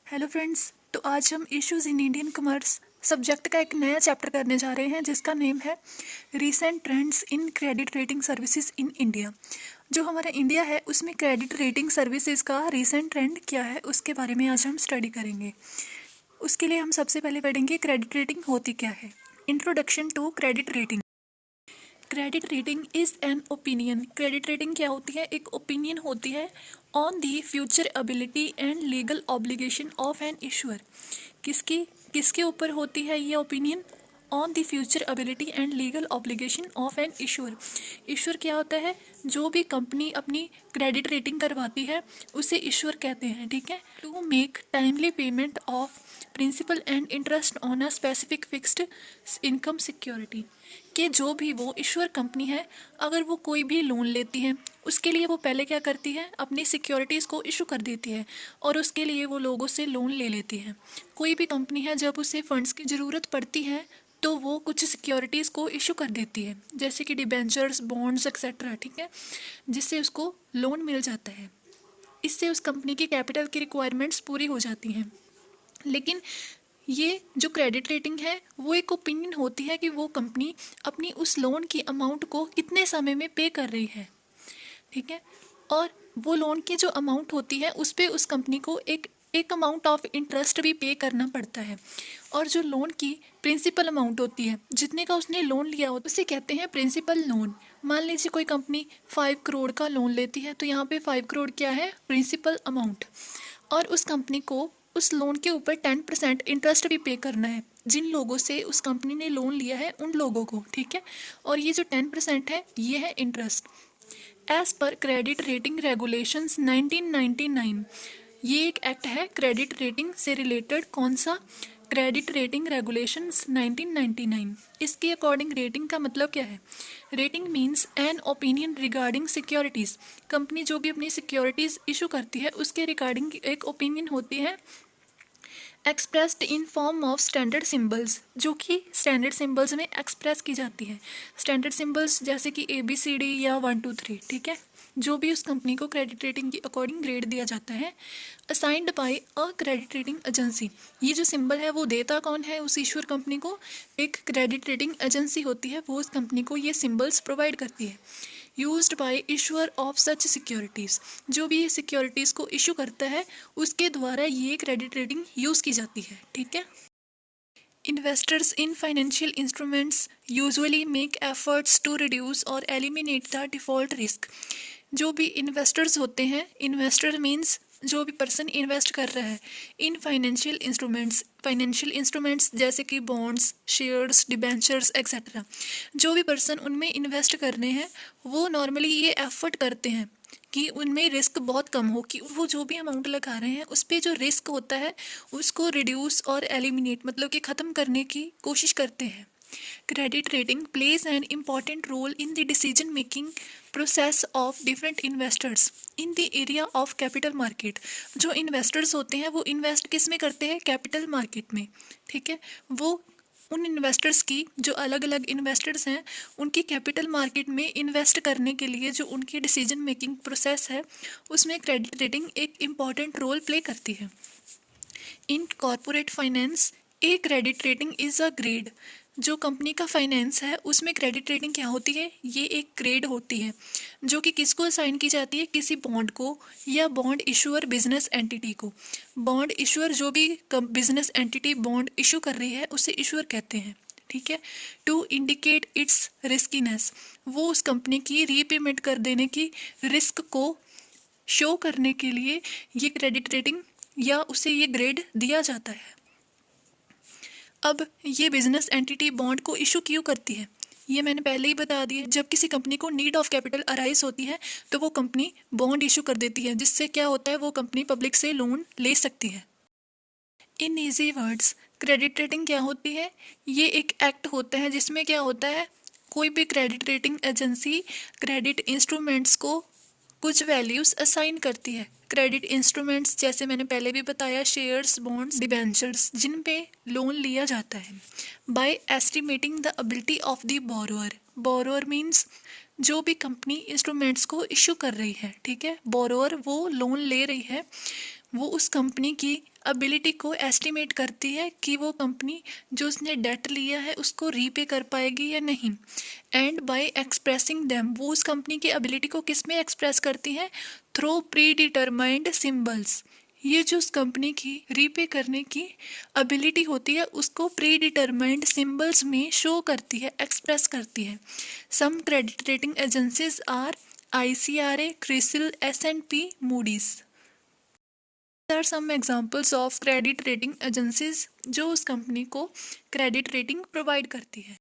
Hello friends. तो आज हम issues in Indian commerce subject का एक नया चैप्टर करने जा रहे हैं जिसका नेम है recent trends in credit rating services in India. जो हमारा इंडिया है उसमें क्रेडिट रेटिंग सर्विसेज का रीसेंट ट्रेंड क्या है उसके बारे में आज हम स्टडी करेंगे। उसके लिए हम सबसे पहले पढ़ेंगे क्रेडिट रेटिंग होती क्या है। Introduction to credit rating. Credit rating is an opinion. Credit rating क्या होती है? एक ओपिनियन होती है on the future ability and legal obligation of an issuer. किसकी किसके ऊपर होती है ये opinion? On the future ability and legal obligation of an issuer. Issuer क्या होता है? जो भी कंपनी अपनी क्रेडिट रेटिंग करवाती है उसे इशूअर कहते हैं। ठीक है। To make timely payment of principal and interest on a specific fixed income security. कि जो भी वो इशूअर कंपनी है, अगर वो कोई भी लोन लेती है उसके लिए वो पहले क्या करती है? अपनी सिक्योरिटीज़ को इशू कर देती है और उसके लिए वो लोगों से लोन ले लेती है। कोई भी कंपनी है जब उसे फंड्स की ज़रूरत पड़ती है तो वो कुछ सिक्योरिटीज़ को इशू कर देती है, जैसे कि डिबेंचर्स, बॉन्ड्स एक्सेट्रा। ठीक है, जिससे उसको लोन मिल जाता है। इससे उस कंपनी की कैपिटल की रिक्वायरमेंट्स पूरी हो जाती हैं। लेकिन ये जो क्रेडिट रेटिंग है वो एक ओपिनियन होती है कि वो कंपनी अपनी उस लोन की अमाउंट को कितने समय में पे कर रही है। ठीक है। और वो लोन की जो अमाउंट होती है उस पे उस कंपनी को एक अमाउंट ऑफ इंटरेस्ट भी पे करना पड़ता है। और जो लोन की प्रिंसिपल अमाउंट होती है, जितने का उसने लोन लिया होता है, उसे कहते हैं प्रिंसिपल लोन। मान लीजिए कोई कंपनी 5 करोड़ का लोन लेती है तो यहाँ पे 5 करोड़ क्या है? Principal amount. और उस कंपनी को उस लोन के ऊपर 10% इंटरेस्ट भी पे करना है जिन लोगों से उस कंपनी ने लोन लिया है उन लोगों को। ठीक है। और ये जो 10% है ये है interest. As per credit rating regulations 1999। ये एक एक्ट है क्रेडिट रेटिंग से रिलेटेड। कौन सा? Credit rating regulations 1999। इसके अकॉर्डिंग रेटिंग का मतलब क्या है? Rating means an opinion regarding securities. Company जो भी अपनी सिक्योरिटीज़ इशू करती है उसके रिगार्डिंग एक ओपिनियन होती है expressed in form of standard symbols, जो कि स्टैंडर्ड सिंबल्स में एक्सप्रेस की जाती है। स्टैंडर्ड सिंबल्स जैसे कि ABCD या 1 2 3। ठीक है। जो भी उस कंपनी को क्रेडिट रेटिंग के अकॉर्डिंग ग्रेड दिया जाता है, assigned by a credit rating agency. ये जो सिंबल है वो देता कौन है उस इशूअर कंपनी को? एक क्रेडिट रेटिंग एजेंसी होती है, वो उस कंपनी को ये सिंबल्स प्रोवाइड करती है। Used by issuer of such securities. जो भी ये सिक्योरिटीज़ को इशू करता है उसके द्वारा ये क्रेडिट रेटिंग यूज़ की जाती है। ठीक है। Investors in financial instruments usually make efforts to reduce or eliminate the default risk. जो भी इन्वेस्टर्स होते हैं, इन्वेस्टर मीन्स जो भी पर्सन इन्वेस्ट कर रहा है इन फाइनेंशियल इंस्ट्रूमेंट्स जैसे कि बॉन्ड्स, शेयर्स, डिबेंचर्स एक्सेट्रा। जो भी पर्सन उनमें इन्वेस्ट कर रहे हैं वो नॉर्मली ये एफर्ट करते हैं कि उनमें रिस्क बहुत कम हो, कि वो जो भी अमाउंट लगा रहे हैं उस पर जो रिस्क होता है उसको रिड्यूस और एलिमिनेट मतलब कि ख़त्म करने की कोशिश करते हैं। Credit rating plays an important role in the decision making process of different investors in the area of capital market. जो इन्वेस्टर्स होते हैं वो इन्वेस्ट किस में करते हैं? कैपिटल मार्केट में। ठीक है। वो उन इन्वेस्टर्स की, जो अलग अलग इन्वेस्टर्स हैं, उनकी कैपिटल मार्केट में इन्वेस्ट करने के लिए जो उनकी डिसीजन मेकिंग प्रोसेस है उसमें क्रेडिट रेटिंग एक इम्पॉर्टेंट रोल प्ले करती है। In corporate finance a credit rating is a grade. जो कंपनी का फाइनेंस है उसमें क्रेडिट रेटिंग क्या होती है? ये एक ग्रेड होती है जो कि किसको असाइन की जाती है? किसी बॉन्ड को या बॉन्ड इशूअर बिजनेस एंटिटी को। बॉन्ड इशूअर जो भी बिजनेस एंटिटी बॉन्ड इशू कर रही है उसे इशूअर कहते हैं। ठीक है। To indicate its riskiness. वो उस कंपनी की रीपेमेंट कर देने की रिस्क को शो करने के लिए ये क्रेडिट रेटिंग या उसे ये ग्रेड दिया जाता है। अब ये बिजनेस एंटिटी बॉन्ड को इशू क्यों करती है ये मैंने पहले ही बता दिया। जब किसी कंपनी को नीड ऑफ कैपिटल अराइज होती है तो वो कंपनी बॉन्ड इशू कर देती है, जिससे क्या होता है? वो कंपनी पब्लिक से लोन ले सकती है। इन ईजी वर्ड्स, क्रेडिट रेटिंग क्या होती है? ये एक एक्ट होता है जिसमें क्या होता है? कोई भी credit rating agency credit instruments को कुछ वैल्यूज असाइन करती है। क्रेडिट इंस्ट्रूमेंट्स जैसे मैंने पहले भी बताया, शेयर्स, बॉन्ड्स, डिबेंचर्स, जिन पे लोन लिया जाता है। By estimating the ability of the borrower. Borrower means जो भी कंपनी इंस्ट्रूमेंट्स को इशू कर रही है। ठीक है। बोरोअर वो लोन ले रही है, वो उस कंपनी की एबिलिटी को एस्टिमेट करती है कि वो कंपनी जो उसने डेट लिया है उसको रीपे कर पाएगी या नहीं। एंड बाय एक्सप्रेसिंग देम, वो उस कंपनी की एबिलिटी को किस में एक्सप्रेस करती है? Through pre determined symbols. ये जो उस कंपनी की रीपे करने की एबिलिटी होती है उसको प्री डिटरमाइंड सिम्बल्स में शो करती है, एक्सप्रेस करती है। Some credit rating agencies are ICRA, CRISIL, S&P, Moody's। There are some examples of credit rating agencies जो उस कंपनी को क्रेडिट रेटिंग प्रोवाइड करती है।